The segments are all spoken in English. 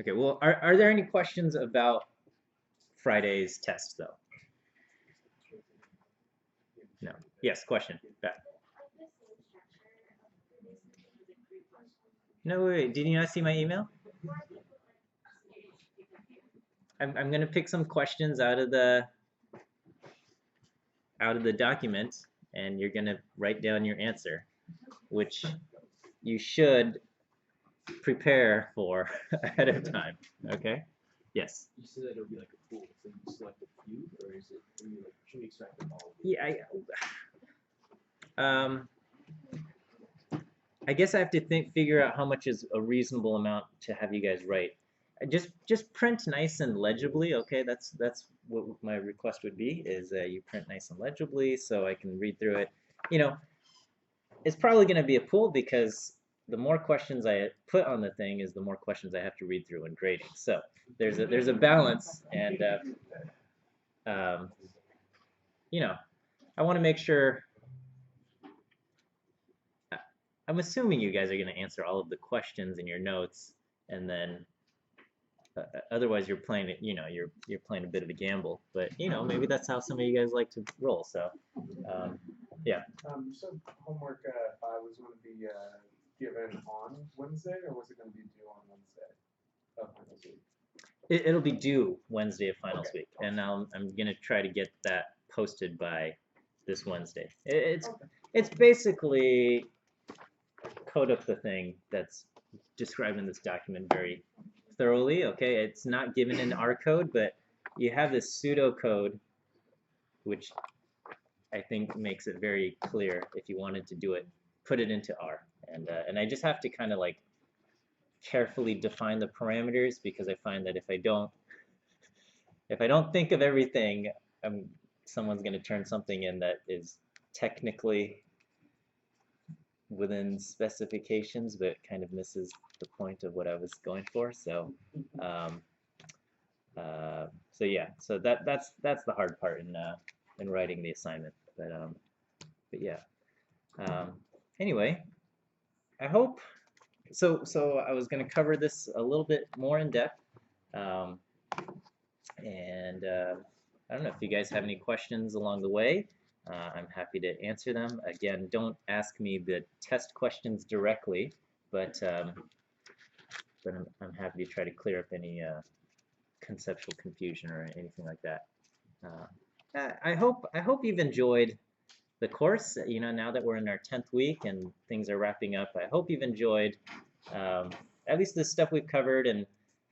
Okay, well, are there any questions about Friday's test, though? No. Yes, question. Back. No, wait, did you not see my email? I'm gonna pick some questions out of the document, and you're gonna write down your answer, which you should prepare for ahead of time. Okay? Yes. You said that it'll be like a pool, so you select a few, or is it? Are you like, should we expect them all? Yeah. I guess I have to figure out how much is a reasonable amount to have you guys write. Just print nice and legibly, okay? That's what my request would be, is you print nice and legibly so I can read through it. You know, it's probably going to be a pool because the more questions I put on the thing is the more questions I have to read through in grading. So there's a balance, and you know, I want to make sure. I'm assuming you guys are going to answer all of the questions in your notes, and then otherwise you're playing it. You know, you're playing a bit of a gamble. But you know, maybe that's how some of you guys like to roll. So, yeah. So homework 5 was going to be given on Wednesday, or was it going to be due on Wednesday of finals week? It'll be due Wednesday of finals week, and I'm going to try to get that posted by this Wednesday. It's basically code up the thing that's described in this document very thoroughly. Okay, it's not given in R code, but you have this pseudo code, which I think makes it very clear if you wanted to do it, put it into R, and I just have to kind of like carefully define the parameters, because I find that if I don't think of everything, someone's going to turn something in that is technically within specifications, but kind of misses the point of what I was going for. So, so yeah, so that's the hard part in writing the assignment. But yeah. Anyway, I hope. So I was going to cover this a little bit more in depth, and I don't know if you guys have any questions along the way. I'm happy to answer them. Again, don't ask me the test questions directly, but I'm happy to try to clear up any conceptual confusion or anything like that. I hope you've enjoyed the course. You know, now that we're in our 10th week and things are wrapping up, I hope you've enjoyed at least the stuff we've covered and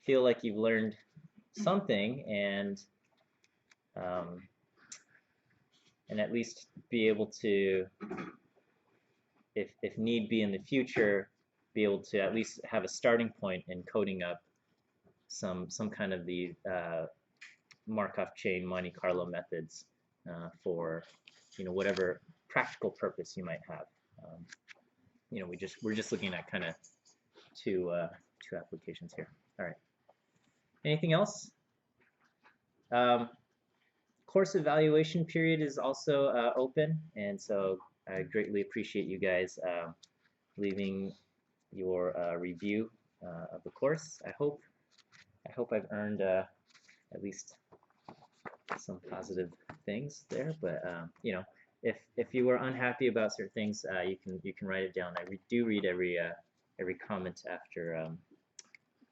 feel like you've learned something, and at least be able to, if need be in the future, be able to at least have a starting point in coding up some kind of the Markov chain Monte Carlo methods for, you know, whatever practical purpose you might have. You know, we're just looking at kind of two applications here. All right. Anything else? Course evaluation period is also open, and so I greatly appreciate you guys leaving your review of the course. I hope I've earned at least some positive things there, but you know, if you were unhappy about certain things, you can write it down. I do read every comment after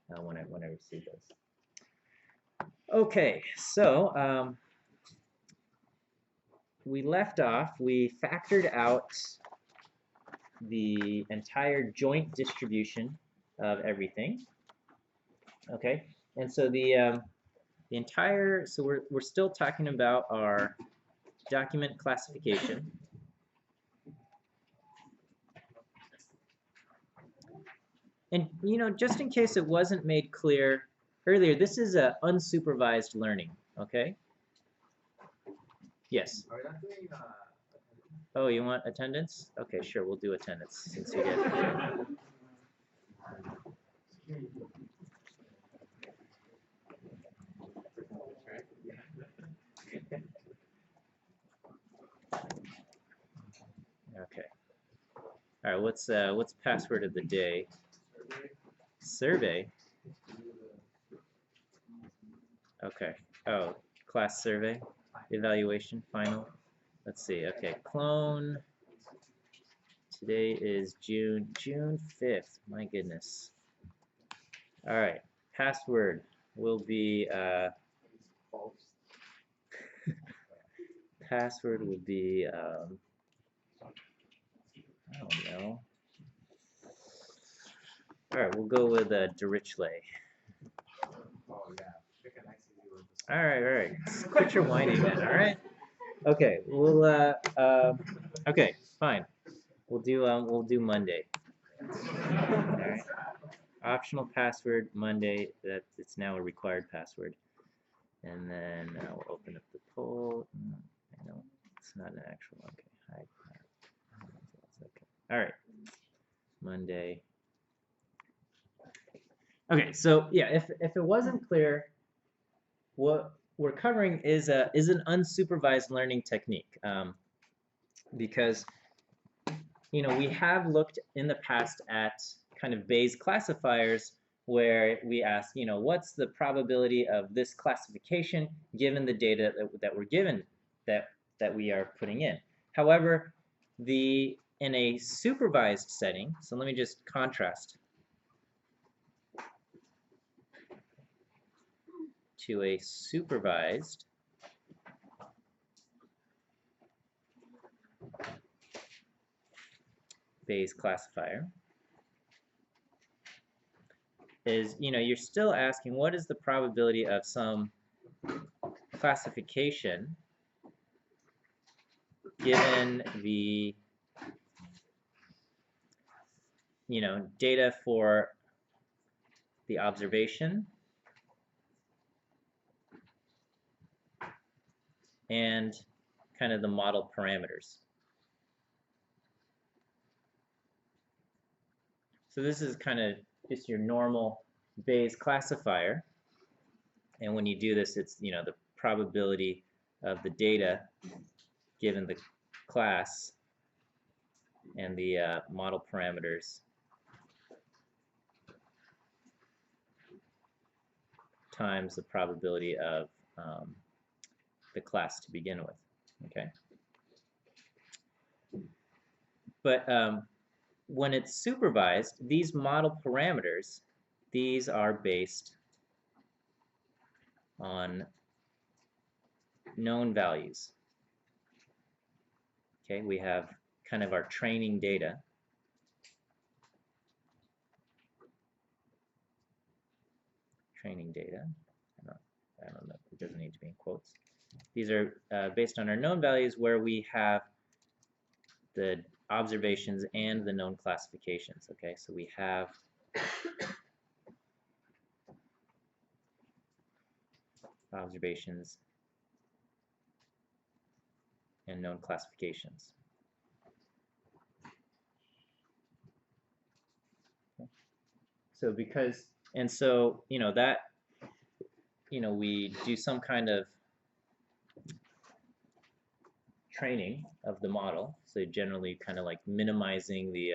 when I receive those. Okay, so we left off. We factored out the entire joint distribution of everything. Okay, and so the entire, so we're still talking about our document classification. And you know, just in case it wasn't made clear earlier, this is a unsupervised learning. Okay. Yes. Are we not doing, Oh, you want attendance? Okay, sure, we'll do attendance since you get. Okay. All right. What's password of the day? Survey. Okay. Oh, class survey, evaluation, final. Let's see. Okay, clone. Today is June 5th. My goodness. All right. Password will be password will be I don't know. All right, we'll go with Dirichlet. Oh yeah, pick a nice easy word. All right. Quit your whining, man. All right. Okay, we'll okay, fine. We'll do Monday. All right. Optional password Monday. That it's now a required password. And then we'll open up the poll. No, it's not an actual. Okay. Hide. Okay. All right. Monday. Okay. So yeah, if it wasn't clear, what we're covering is an unsupervised learning technique, because we have looked in the past at kind of Bayes classifiers where we ask, what's the probability of this classification given the data that we're given that we are putting in. However, in a supervised setting, so let me just contrast to a supervised Bayes classifier, is you're still asking what is the probability of some classification given the data for the observation and kind of the model parameters. So this is kind of just your normal Bayes classifier, and when you do this, it's the probability of the data given the class and the model parameters times the probability of the class to begin with. Okay. But when it's supervised, these model parameters, these are based on known values. Okay, we have kind of our training data. Training data. I don't know. It doesn't need to be in quotes. These are based on our known values where we have the observations and the known classifications. Okay, so we have observations and known classifications. Okay. So that we do some kind of training of the model, so generally kind of like minimizing the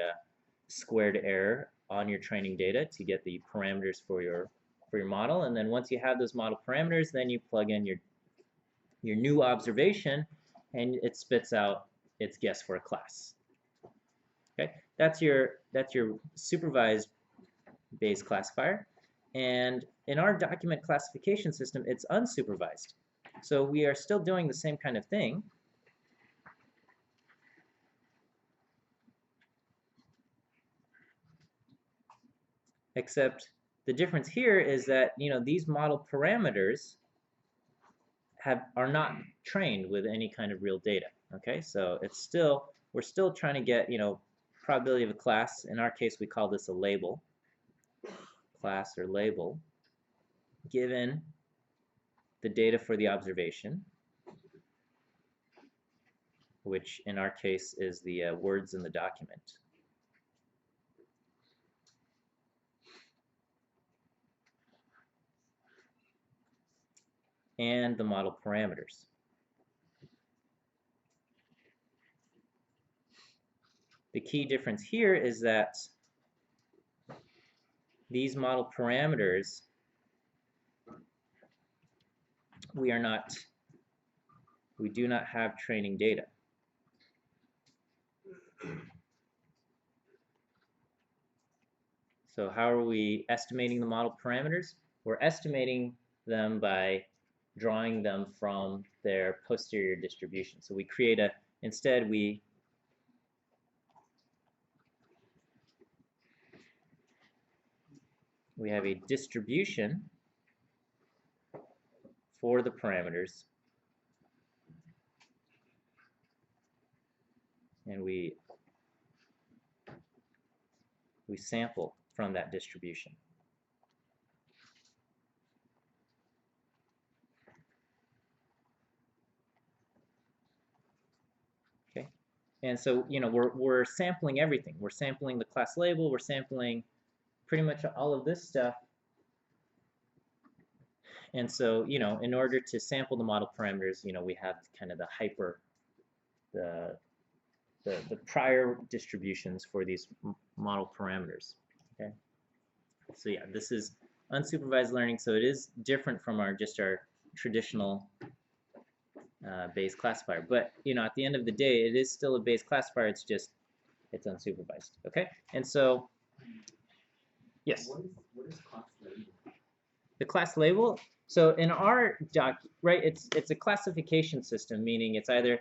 squared error on your training data to get the parameters for your model, and then once you have those model parameters, then you plug in your new observation and it spits out its guess for a class. Okay, that's your supervised Bayes classifier, and in our document classification system it's unsupervised, so we are still doing the same kind of thing, except the difference here is that these model parameters are not trained with any kind of real data. Okay, so we're still trying to get probability of a class. In our case, we call this a label, class or label, given the data for the observation, which in our case is the words in the document. And the model parameters. The key difference here is that these model parameters we do not have training data. So how are we estimating the model parameters? We're estimating them by drawing them from their posterior distribution. So we create instead we have a distribution for the parameters, and we sample from that distribution. Okay, and so we're sampling everything. We're sampling the class label. We're sampling pretty much all of this stuff. And so in order to sample the model parameters, we have kind of the prior distributions for these model parameters. Okay, so yeah, this is unsupervised learning, so it is different from our traditional Bayes classifier. But at the end of the day, it is still a Bayes classifier. It's unsupervised. Okay, and so yes. What is class label? The class label. So in our right, it's a classification system, meaning it's either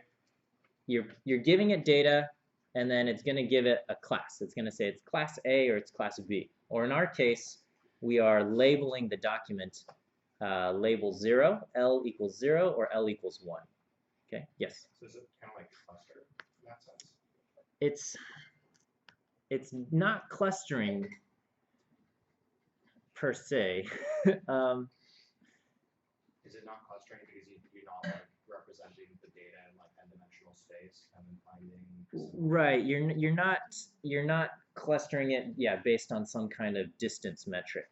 you're giving it data, and then it's going to give it a class. It's going to say it's class A or it's class B. Or in our case, we are labeling the document label 0, L equals 0, or L equals 1. Okay, yes? So is it kind of like cluster in that sense? It's not clustering per se. Is it not clustering because you're not like representing the data in like n-dimensional space and then finding? Right, you're not clustering it, based on some kind of distance metric.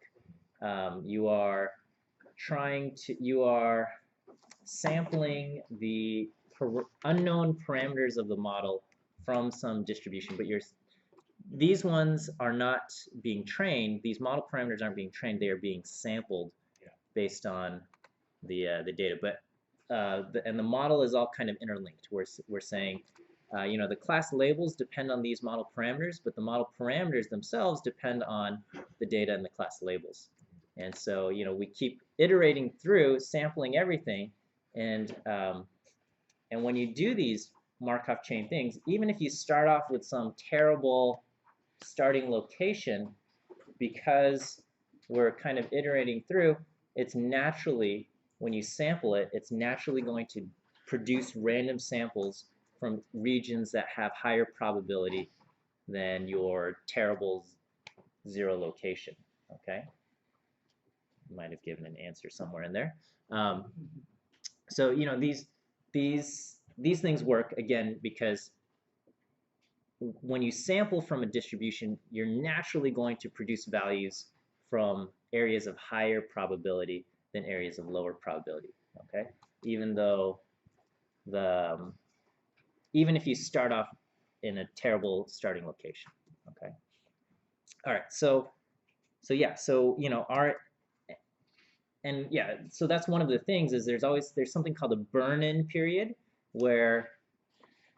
You are sampling the unknown parameters of the model from some distribution, but these ones are not being trained. These model parameters aren't being trained. They are being sampled based on the data. But and the model is all kind of interlinked. We're saying, the class labels depend on these model parameters, but the model parameters themselves depend on the data and the class labels. And so, we keep iterating through, sampling everything, and when you do these Markov chain things, even if you start off with some terrible starting location, because we're kind of iterating through, it's naturally, when you sample it, it's naturally going to produce random samples from regions that have higher probability than your terrible 0 location. Okay, might have given an answer somewhere in there. So these things work again because when you sample from a distribution, you're naturally going to produce values from areas of higher probability than areas of lower probability. Okay, even if you start off in a terrible starting location. Okay. All right. So so that's one of the things is there's something called a burn-in period where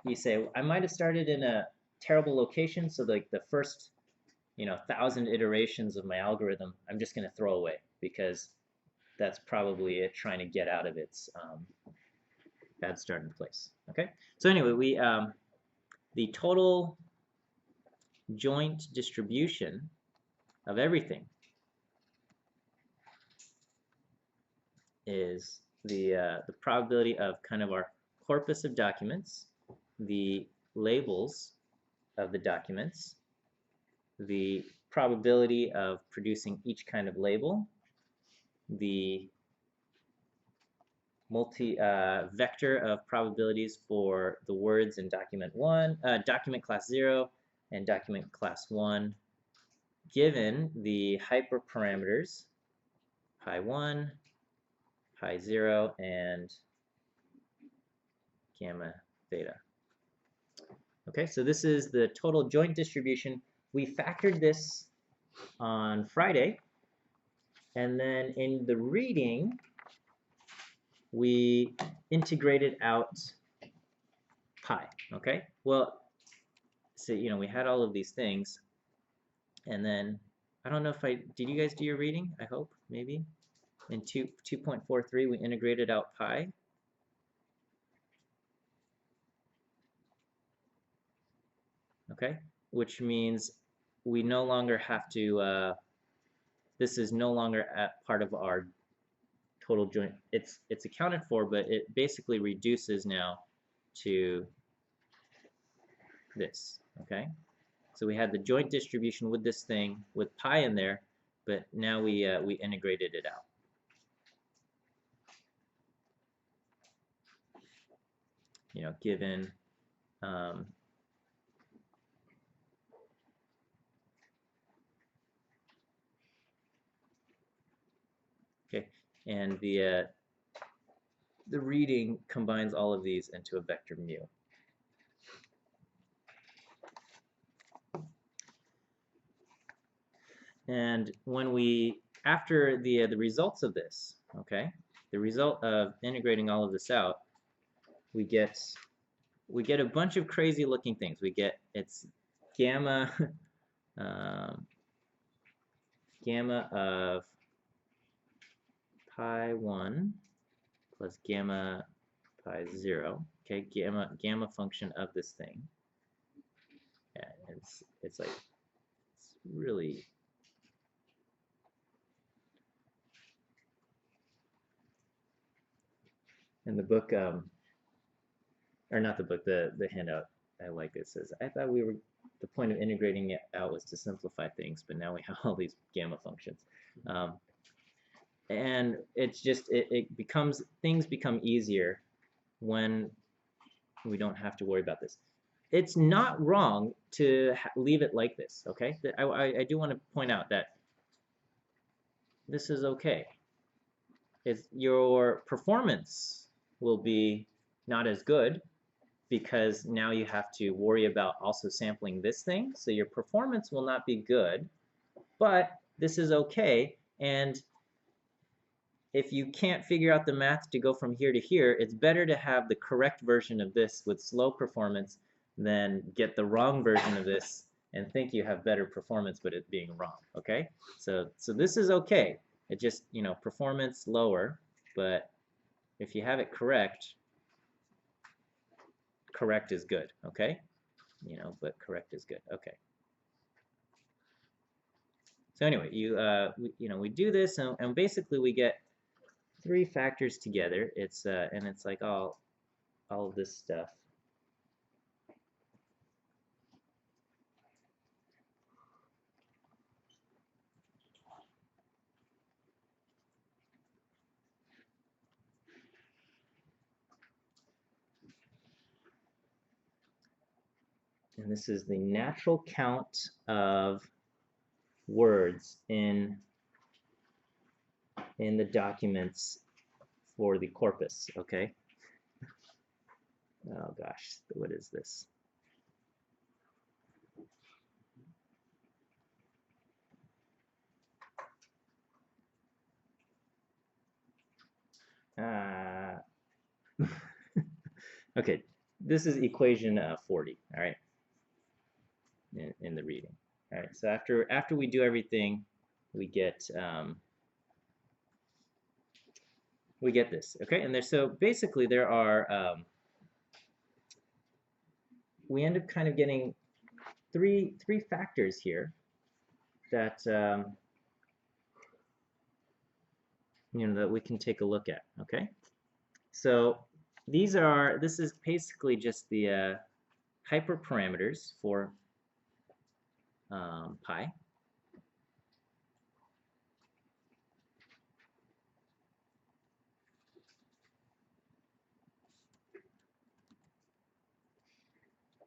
you say, I might have started in a terrible location, so like the first 1,000 iterations of my algorithm I'm just going to throw away because that's probably it trying to get out of its bad starting place. Okay, so anyway, the total joint distribution of everything is the probability of kind of our corpus of documents, the labels of the documents, the probability of producing each kind of label, the vector of probabilities for the words in document class 0 and document class 1, given the hyperparameters pi 1, pi 0, and gamma theta. Okay, so this is the total joint distribution. We factored this on Friday, and then in the reading, we integrated out pi, okay? Well, so, you know, we had all of these things, and then, I don't know if did you guys do your reading? I hope, maybe? In 2.43, we integrated out pi. Okay, which means we no longer have to, this is no longer part of our total joint. It's accounted for, but it basically reduces now to this, okay? So we had the joint distribution with this thing, with pi in there, but now we integrated it out. You know, given okay, and the reading combines all of these into a vector mu. And when we, after the results of this, okay, the result of integrating all of this out, we get a bunch of crazy looking things. We get, it's gamma gamma of pi 1 plus gamma pi 0. Okay, gamma function of this thing. Yeah, it's like, it's really in the book, or not the book, the handout, I like it, says, I thought the point of integrating it out was to simplify things, but now we have all these gamma functions. And it's just, things become easier when we don't have to worry about this. It's not wrong to leave it like this, okay? I do want to point out that this is okay. Your performance will be not as good because now you have to worry about also sampling this thing. So your performance will not be good, but this is okay. And if you can't figure out the math to go from here to here, it's better to have the correct version of this with slow performance than get the wrong version of this and think you have better performance but it being wrong, okay? So this is okay. It just, you know, performance lower, but if you have it correct, correct is good, okay? You know, but correct is good, okay. So anyway, we do this, and basically we get 3 factors together. It's and it's like all of this stuff. And this is the natural count of words in the documents for the corpus, okay? Oh gosh, what is this? Okay, this is equation 40, all right, in the reading. All right, so after we do everything, we get this, okay? And so basically there are we end up kind of getting three factors here that you know, that we can take a look at, okay? So this is basically just the hyperparameters for pi.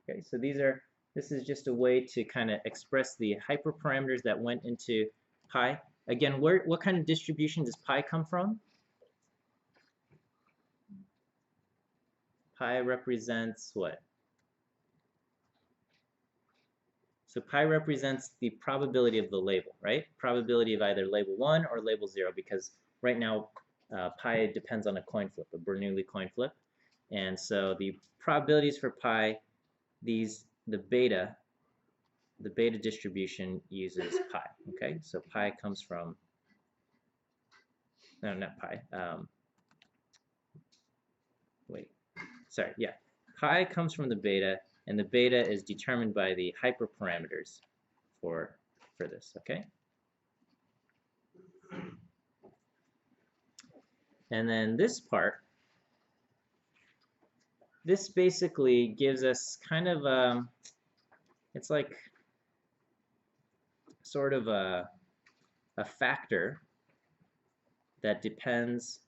Okay, so this is just a way to kind of express the hyperparameters that went into pi. Again, what kind of distribution does pi come from? Pi represents what? So pi represents the probability of the label, right? Probability of either label 1 or label 0, because right now pi depends on a coin flip, a Bernoulli coin flip. And so the probabilities for pi, the beta distribution uses pi, okay? So pi comes from, no, not pi, pi comes from the beta, and the beta is determined by the hyperparameters for this, okay? And then this part, this basically gives us kind of it's like sort of a factor that depends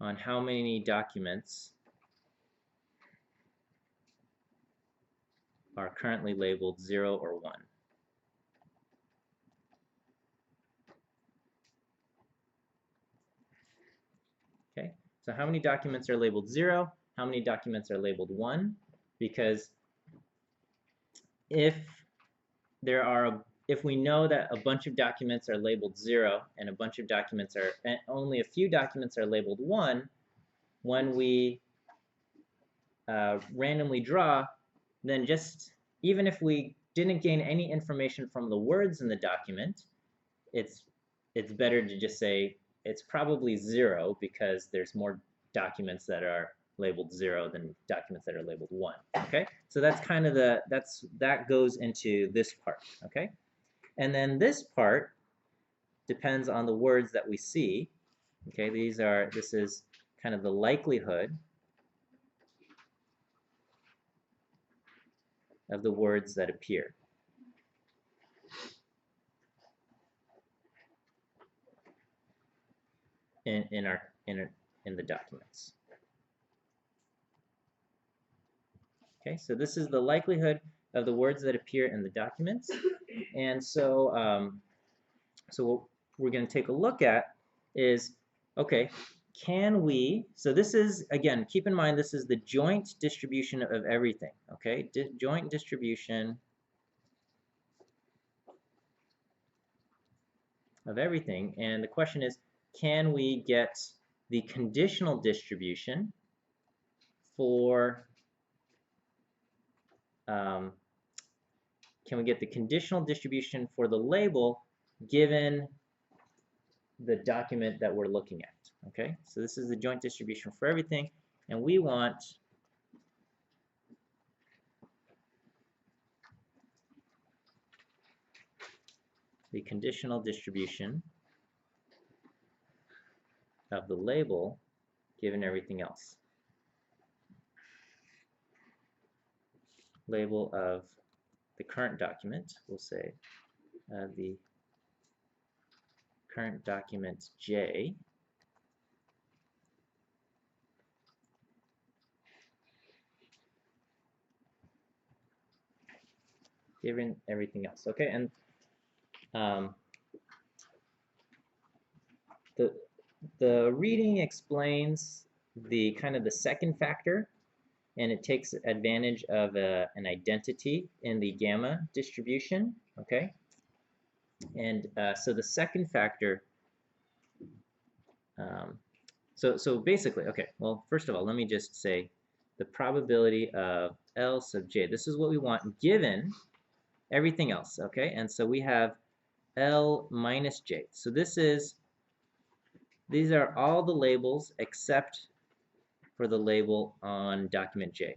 on how many documents are currently labeled 0 or 1. Okay, so how many documents are labeled 0? How many documents are labeled 1? Because if we know that a bunch of documents are labeled 0 and a bunch of documents are, and only a few documents are labeled 1, when we randomly draw, then just, even if we didn't gain any information from the words in the document, it's better to just say it's probably 0 because there's more documents that are labeled 0 than documents that are labeled 1. Okay, so that's kind of that goes into this part. Okay, and then this part depends on the words that we see. Okay, this is kind of the likelihood of the words that appear. In the documents. Okay, so this is the likelihood of the words that appear in the documents, and so so what we're going to take a look at is, okay, can we? So this is, again, keep in mind this is the joint distribution of everything. Okay, joint distribution of everything, and the question is, can we get the conditional distribution for can we get the conditional distribution for the label given the document that we're looking at? Okay, so this is the joint distribution for everything, and we want the conditional distribution of the label given everything else. Label of the current document, we'll say the current document J given everything else. Okay, and the reading explains the kind of the second factor, and it takes advantage of an identity in the gamma distribution. Okay, and so the second factor. So basically, okay. Well, first of all, let me just say the probability of L sub j. This is what we want given everything else. Okay, and so we have L minus j. So these are all the labels except for the label on document J.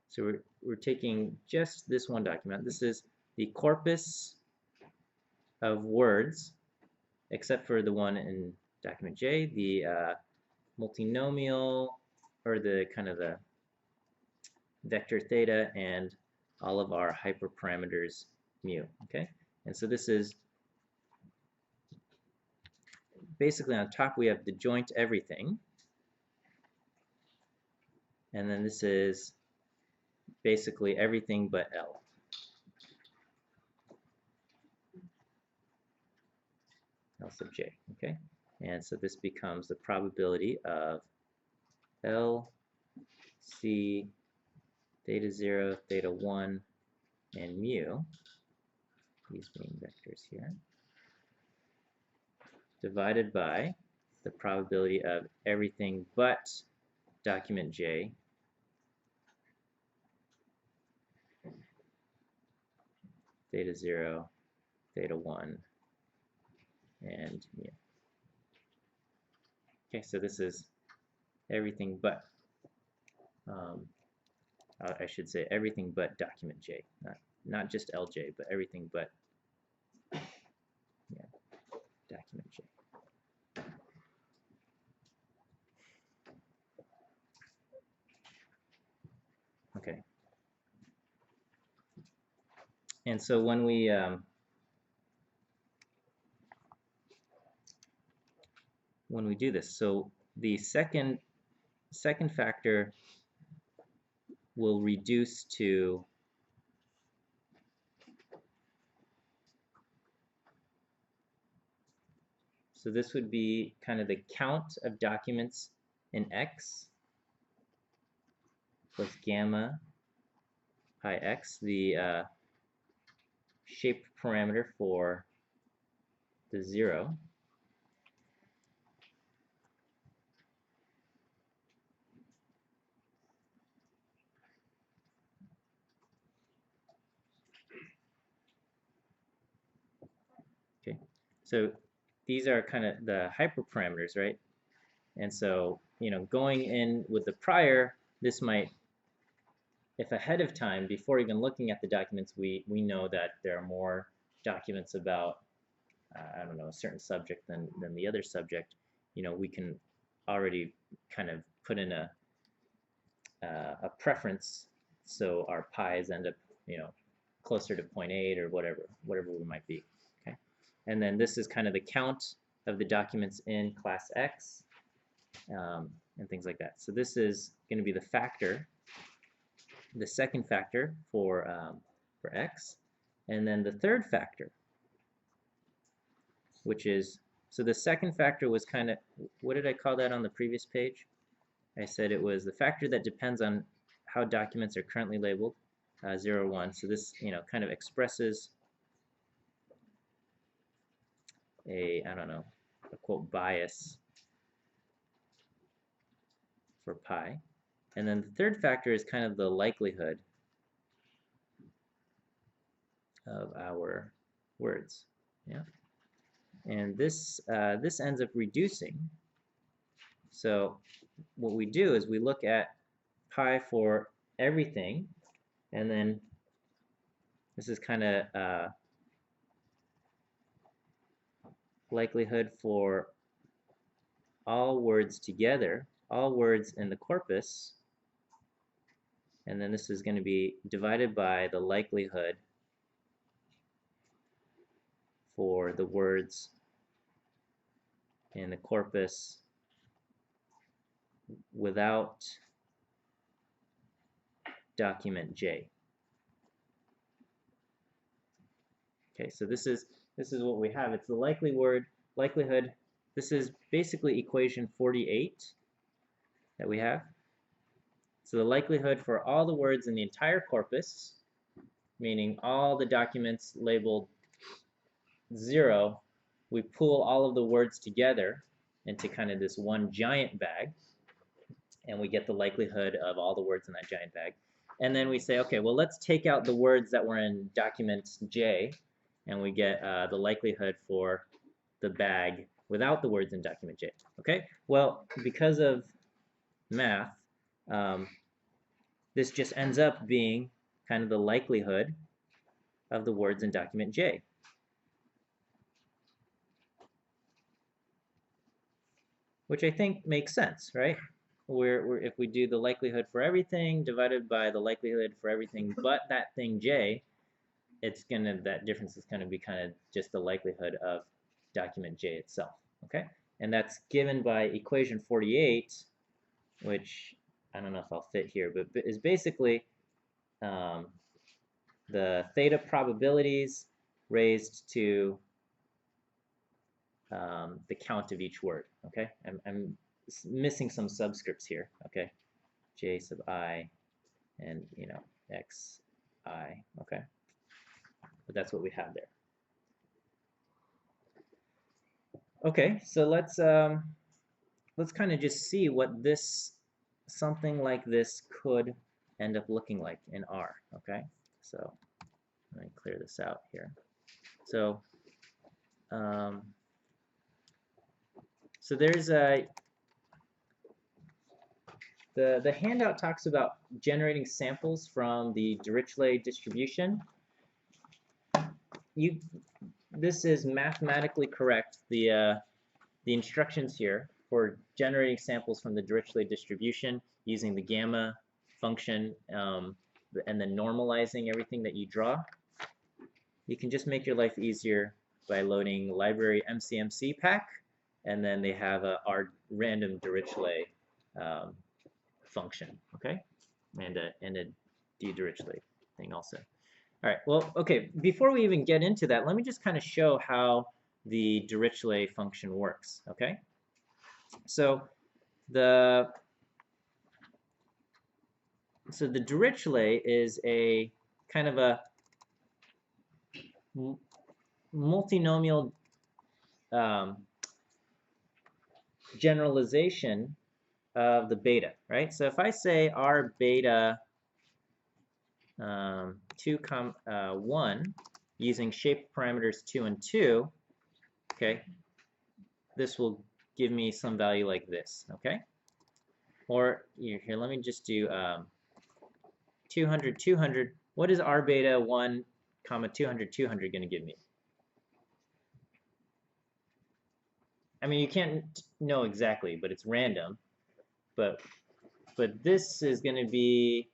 So we're taking just this one document. This is the corpus of words, except for the one in document J, the multinomial, or the kind of the vector theta, and all of our hyperparameters mu. Okay, and so this is basically on top we have the joint everything, and then this is basically everything but L. L sub j, okay? And so this becomes the probability of L, C, theta 0, theta 1, and mu, these being vectors here, divided by the probability of everything but document J theta 0, theta 1, and mu. Okay, so this is everything but, I should say everything but document J, not just LJ, but everything but document J. Okay. And so when we do this, so the second factor will reduce to so this would be kind of the count of documents in X plus gamma pi X, the shape parameter for the 0. Okay, so these are kind of the hyperparameters, right? And so, you know, going in with the prior, this might, if ahead of time, before even looking at the documents, we know that there are more documents about, I don't know, a certain subject than the other subject, you know, we can already kind of put in a preference so our pi's end up, you know, closer to 0.8 or whatever we might be. Okay, and then this is kind of the count of the documents in class X and things like that. So this is going to be the factor, the second factor for X, and then the third factor, which is, so the second factor was kind of, what did I call that on the previous page? I said it was the factor that depends on how documents are currently labeled, 0, 1. So this, you know, kind of expresses a, I don't know, a quote bias for pi. And then the third factor is kind of the likelihood of our words. Yeah. And this this ends up reducing. So what we do is we look at pi for everything, and then this is kind of likelihood for all words together, all words in the corpus, and then this is going to be divided by the likelihood for the words in the corpus without document J. Okay, so this is what we have. It's the likelihood. This is basically equation 48 that we have. So the likelihood for all the words in the entire corpus, meaning all the documents labeled 0, we pool all of the words together into kind of this one giant bag, and we get the likelihood of all the words in that giant bag. And then we say, okay, well, let's take out the words that were in document J, and we get the likelihood for the bag without the words in document J. Okay, well, because of math, this just ends up being kind of the likelihood of the words in document J. Which I think makes sense, right? If we do the likelihood for everything divided by the likelihood for everything but that thing J, it's gonna, that difference is gonna be kind of just the likelihood of document J itself, okay? And that's given by equation 48, which I don't know if I'll fit here, but is basically the theta probabilities raised to the count of each word, okay? I'm missing some subscripts here, okay? J sub I and, you know, X I, okay? But that's what we have there. Okay, so let's kind of just see what this, something like this could end up looking like in R, okay? So let me clear this out here. So, so there's a, the handout talks about generating samples from the Dirichlet distribution. This is mathematically correct. The instructions here for generating samples from the Dirichlet distribution using the gamma function and then normalizing everything that you draw. You can just make your life easier by loading library MCMC pack, and then they have our random Dirichlet function, okay, and a Dirichlet thing also. All right, well, okay, before we even get into that, let me just kind of show how the Dirichlet function works, okay? So the Dirichlet is a kind of a multinomial generalization of the beta, right? So if I say R beta 2, 1 using shape parameters 2 and 2, okay, this will give me some value like this, okay? Or here, let me just do 200, 200. What is R beta 1, 200, 200 going to give me? I mean, you can't know exactly, but it's random. But this is going to be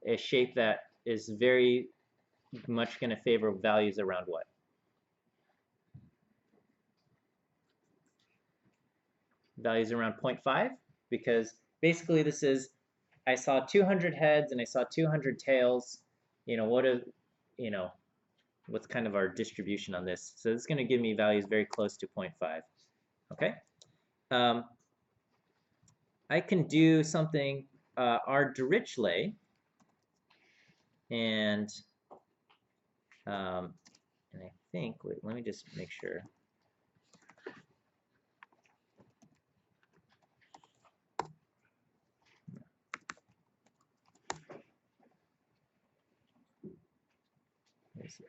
a shape that is very much going to favor values around what? Values around 0.5, because basically this is, I saw 200 heads and I saw 200 tails. You know, what's kind of our distribution on this? So it's going to give me values very close to 0.5. Okay. I can do something, our Dirichlet, and I think, wait, let me just make sure.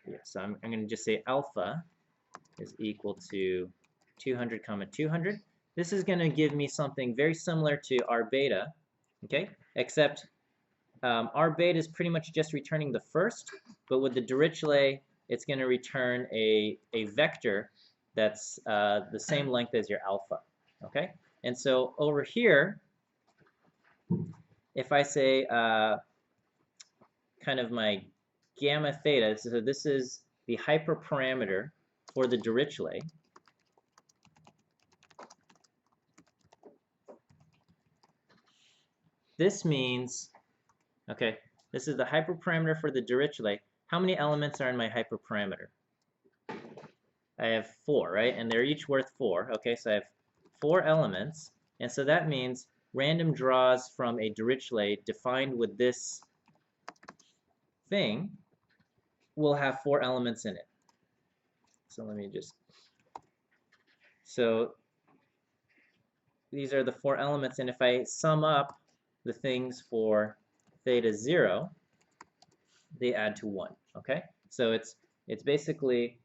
Yeah, so I'm going to just say alpha is equal to 200, 200. This is going to give me something very similar to R beta, okay? Except R beta is pretty much just returning the first, but with the Dirichlet, it's going to return a vector that's the same length as your alpha, okay? And so over here, if I say kind of my gamma theta, so this is the hyperparameter for the Dirichlet. This means, okay, this is the hyperparameter for the Dirichlet. How many elements are in my hyperparameter? I have 4, right? And they're each worth 4. Okay, so I have 4 elements. And so that means random draws from a Dirichlet defined with this thing will have 4 elements in it. So let me just, so these are the 4 elements, and if I sum up the things for theta 0, they add to 1, okay? So it's basically,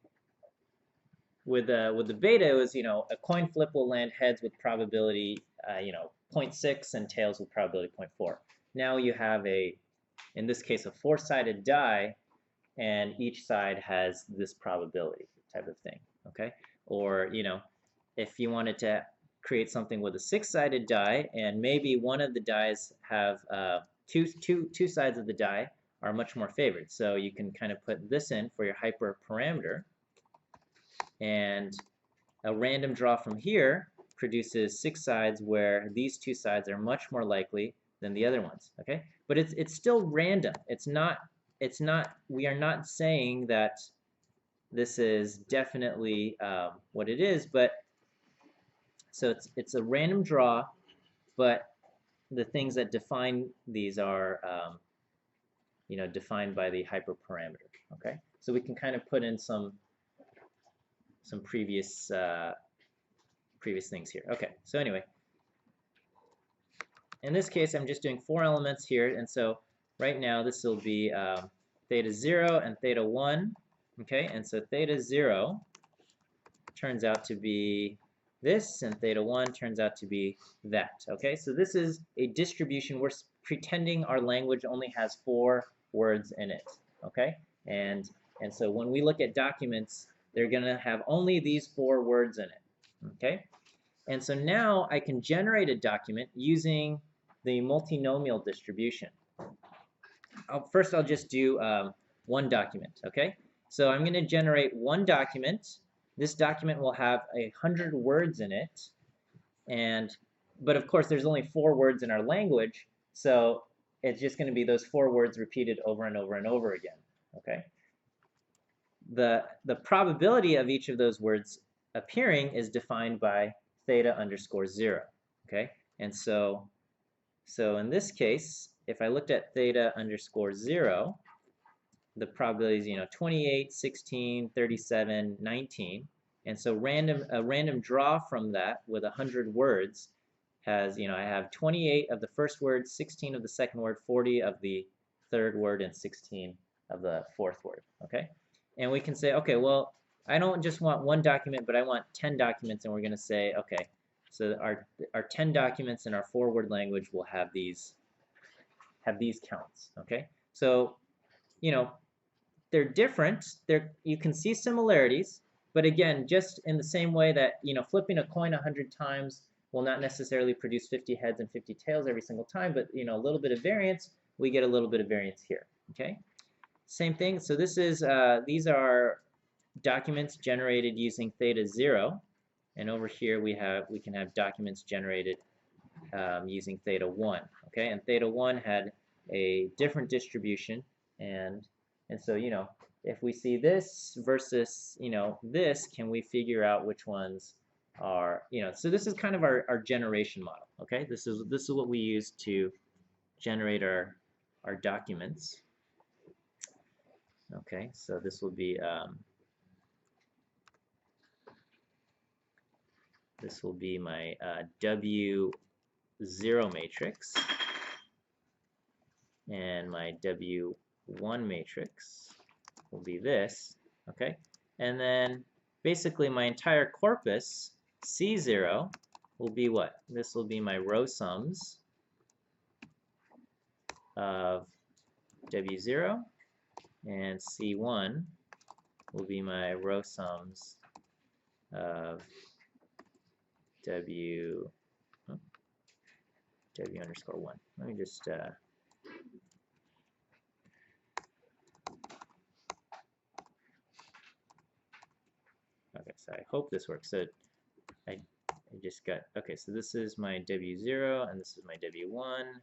with the beta, it was, you know, a coin flip will land heads with probability, you know, 0.6 and tails with probability 0.4. Now you have in this case, a 4-sided die, and each side has this probability type of thing, okay? Or, you know, if you wanted to create something with a 6-sided die, and maybe one of the dies have two sides of the die are much more favored. So you can kind of put this in for your hyperparameter, and a random draw from here produces 6 sides where these 2 sides are much more likely than the other ones, okay? But it's still random. It's not, we are not saying that this is definitely what it is, but so it's a random draw but the things that define these are, you know, defined by the hyperparameter. Okay, so we can kind of put in some previous previous things here. Okay, so anyway, in this case, I'm just doing 4 elements here, and so right now this will be theta 0 and theta 1. Okay, and so theta 0 turns out to be this, and theta 1 turns out to be that. Okay, so this is a distribution. We're pretending our language only has 4 words in it. Okay, and so when we look at documents, they're going to have only these 4 words in it. Okay, and so now I can generate a document using the multinomial distribution. First, I'll just do one document. Okay, so I'm going to generate one document. This document will have 100 words in it, but of course there's only 4 words in our language, so it's just going to be those 4 words repeated over and over and over again. Okay. The probability of each of those words appearing is defined by theta underscore 0. Okay, and so in this case, if I looked at theta underscore 0, the probability is, you know, 28, 16, 37, 19. And so a random draw from that with 100 words has, you know, I have 28 of the first word, 16 of the second word, 40 of the third word, and 16 of the fourth word. Okay? And we can say, okay, well, I don't just want one document, but I want 10 documents, and we're going to say, okay, so our 10 documents in our 4-word language will have these counts. Okay? So, you know, they're different. You can see similarities, but again, just in the same way that, you know, flipping a coin 100 times will not necessarily produce 50 heads and 50 tails every single time, but, you know, a little bit of variance, we get a little bit of variance here. Okay, same thing. So this is these are documents generated using theta 0, and over here we can have documents generated using theta 1. Okay, and theta 1 had a different distribution, and so, you know, if we see this versus, you know, this, can we figure out which ones are, you know, so this is kind of our generation model. Okay, this is what we use to generate our documents. Okay, so this will be my W0 matrix, and my W1 matrix will be this. Okay, and then basically my entire corpus C0 will be what? This will be my row sums of W0, and C1 will be my row sums of W underscore 1. Let me just okay, so I hope this works. So I just got, okay, so this is my W0, and this is my W1,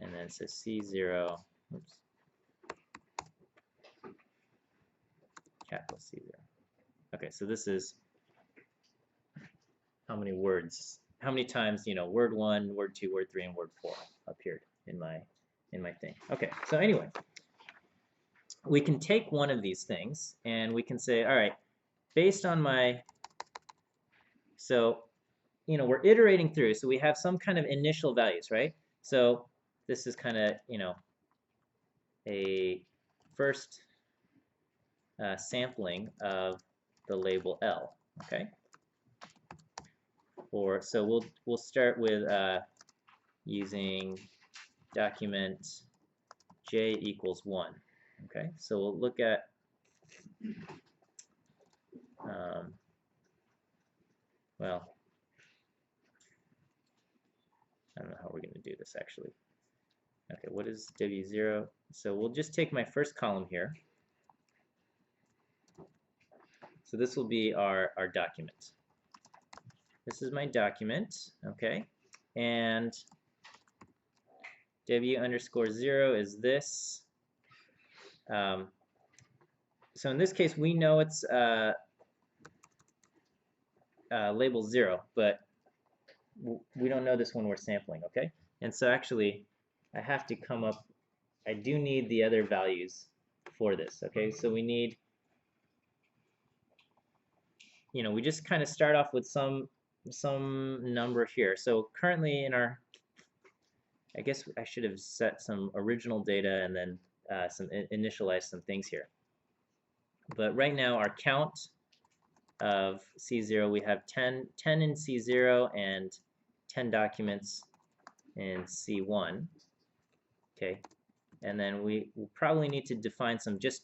and then it says C0, oops, capital C0. Okay, so this is how many words, how many times, you know, word 1, word 2, word 3, and word 4 appeared in my thing. Okay, so anyway, we can take one of these things, and we can say, all right, based on my, so, you know, we're iterating through, so we have some kind of initial values, right? So this is kind of, you know, a first sampling of the label L. Okay. So we'll start with using document J equals 1. Okay. So we'll look at well, I don't know how we're going to do this actually. Okay, what is W0? So we'll just take my first column here. So this will be our document. This is my document, okay? And W underscore 0 is this. So in this case, we know it's label 0, but we don't know this when we're sampling, okay? And so actually, I have to come up, I do need the other values for this, okay? So we need, you know, we just kind of start off with some number here. So currently in our, I guess I should have set some original data and then initialize some things here. But right now our count of C0, we have 10 in C0 and 10 documents in C1. Okay, and then we will probably need to define some just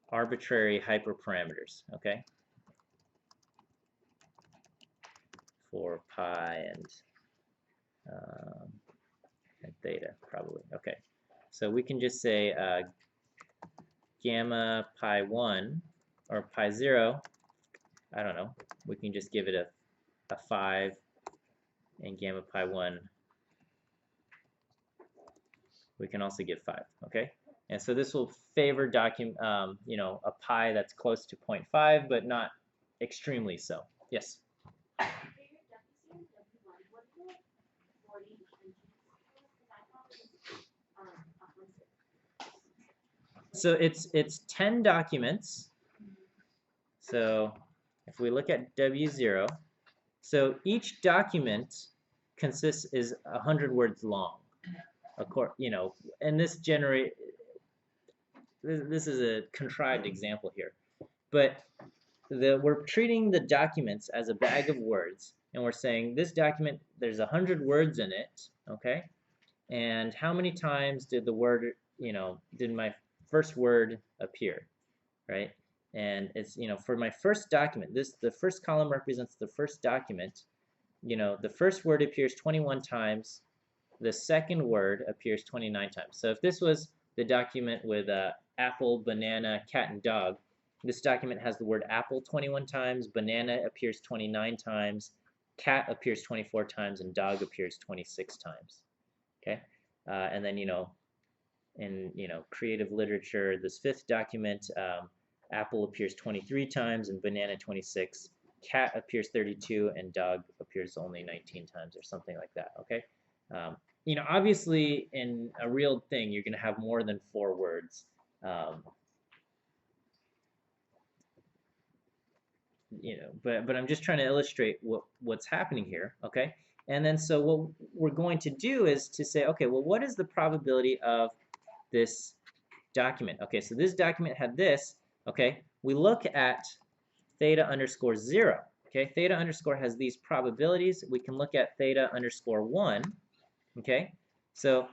arbitrary hyperparameters, okay, for pi and theta, probably. Okay, so we can just say gamma pi 1 or pi 0, I don't know, we can just give it a 5, and gamma pi 1, we can also give 5, okay? And so this will favor you know, a pi that's close to 0.5, but not extremely so. Yes? So it's 10 documents. So if we look at W0, so each document is 100 words long. Of course, you know, and this is a contrived example here, but we're treating the documents as a bag of words, and we're saying this document, there's 100 words in it, okay? And how many times did the word, you know, did my first word appear, right? And it's, you know, for my first document, the first column represents the first document. You know, the first word appears 21 times. The second word appears 29 times. So if this was the document with apple, banana, cat, and dog, this document has the word apple 21 times, banana appears 29 times, cat appears 24 times, and dog appears 26 times. Okay, and then, you know, in, you know, creative literature, this fifth document, apple appears 23 times and banana 26, cat appears 32, and dog appears only 19 times, or something like that. Okay, you know, obviously in a real thing you're going to have more than 4 words. You know, but I'm just trying to illustrate what's happening here. Okay, and then so what we're going to do is to say, okay, well, what is the probability of this document? Okay, so this document had this. Okay, we look at theta underscore 0. Okay, theta underscore has these probabilities. We can look at theta underscore 1. Okay, so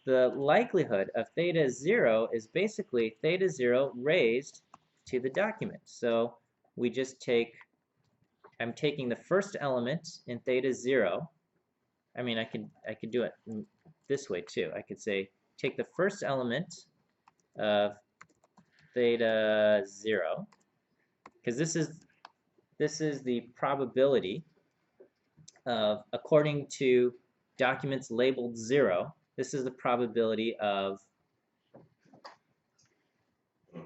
the likelihood of theta 0 is basically theta 0 raised to the document. So we just take, I'm taking the first element in theta 0. I mean, I could do it this way too. I could say take the first element of theta 0, because this is the probability of, according to documents labeled 0, this is the probability of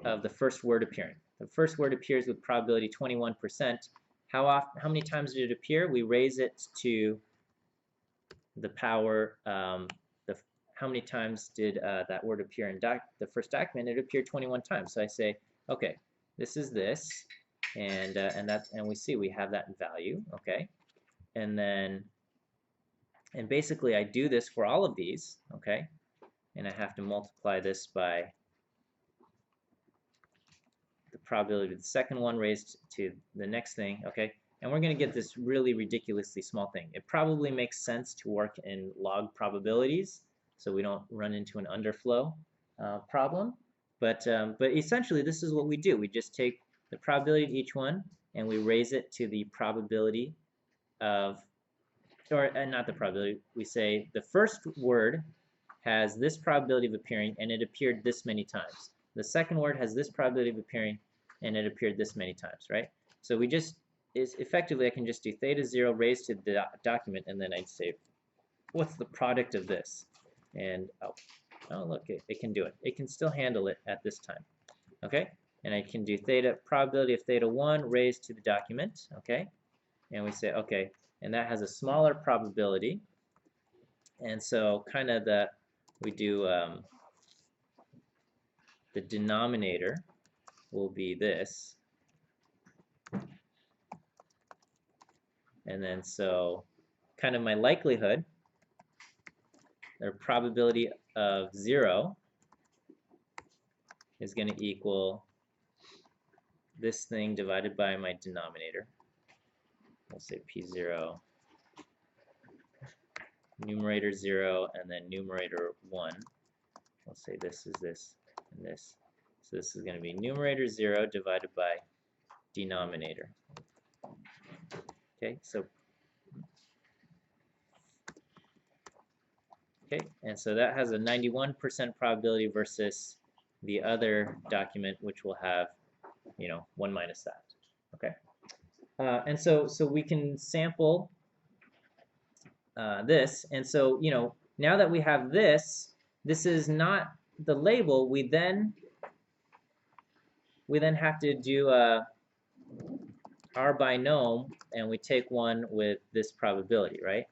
the first word appearing. The first word appears with probability 21%. How many times did it appear? We raise it to the power, how many times did that word appear in the first document? It appeared 21 times. So I say, okay, this is this, and we see we have that value, okay, and basically I do this for all of these, okay, and I have to multiply this by the probability of the second one raised to the next thing, okay, and we're going to get this really ridiculously small thing. It probably makes sense to work in log probabilities, so we don't run into an underflow problem. But essentially, this is what we do. We just take the probability of each one, and we raise it to the probability of, or not the probability, we say the first word has this probability of appearing, and it appeared this many times. The second word has this probability of appearing, and it appeared this many times, right? So we just, effectively, I can just do theta 0 raised to the document, and then I'd say, what's the product of this? And oh look, it can do it. It can still handle it at this time, okay? And I can do probability of theta 1 raised to the document, okay? And we say, okay, and that has a smaller probability. And so kind of we do the denominator will be this. And then so kind of my likelihood, or probability of 0 is going to equal this thing divided by my denominator. We'll say P0, numerator 0, and then numerator 1. We'll say this is this and this. So this is going to be numerator 0 divided by denominator. Okay, so and so that has a 91% probability versus the other document, which will have, 1 minus that. Okay, and so we can sample this, and so now that we have this is not the label. We then have to do our binom, and we take one with this probability, right?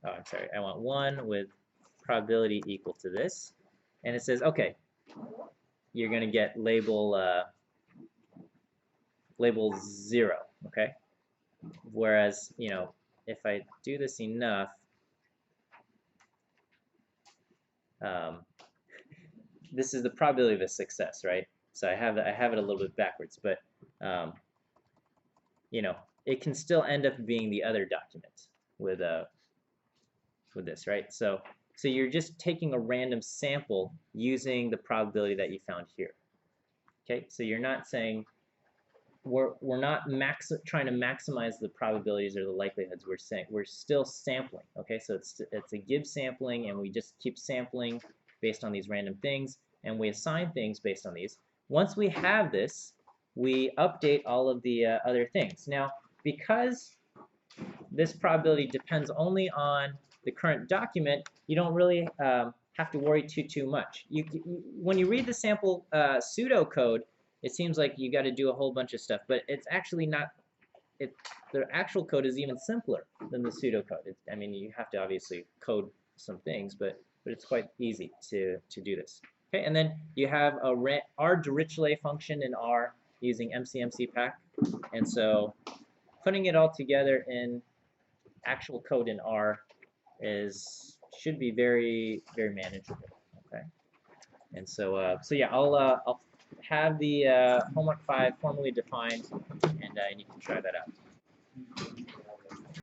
Oh, I'm sorry. I want one with probability equal to this, and it says, okay, you're going to get label 0, okay? Whereas, if I do this enough, this is the probability of a success, right? So I have it a little bit backwards, but it can still end up being the other document with this, right? So you're just taking a random sample using the probability that you found here. Okay, so you're not saying we're not trying to maximize the probabilities or the likelihoods. We're saying we're still sampling. Okay, so it's a give sampling, and we just keep sampling based on these random things, and we assign things based on these. Once we have this, we update all of the other things. Now, because this probability depends only on the current document, you don't really have to worry too much. When you read the sample pseudocode, it seems like you got to do a whole bunch of stuff, but it's actually not. The actual code is even simpler than the pseudocode. I mean, you have to obviously code some things, but it's quite easy to do this. Okay, and then you have our Dirichlet function in R using MCMCPack, and so putting it all together in actual code in R should be very, very manageable. Okay, and so yeah, I'll have the homework 5 formally defined, and you can try that out.